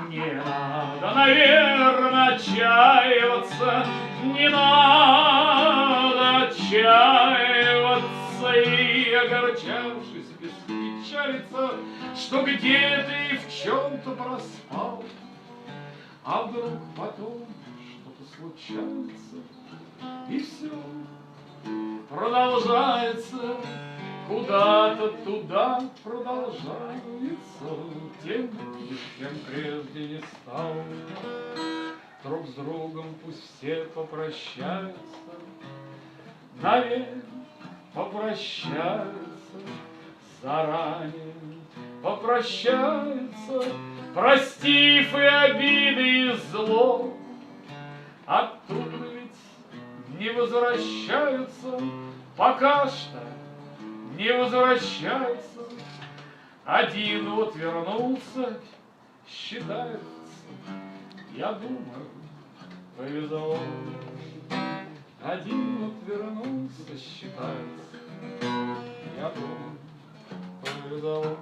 Не надо, наверное, отчаиваться, не надо отчаиваться и, огорчавшись, беспечалиться, что где ты в чем-то проспал, а вдруг потом что-то случается, и все продолжается, куда-то туда продолжается, тем, кем прежде не стал. Друг с другом пусть все попрощаются, навек попрощаются, заранее попрощаются, простив и обиды, и зло. Оттуда ведь не возвращаются, пока что не возвращаются. Один вот вернулся, считается, я думаю, повезло. Один вот вернулся, считается, я думаю, повезло.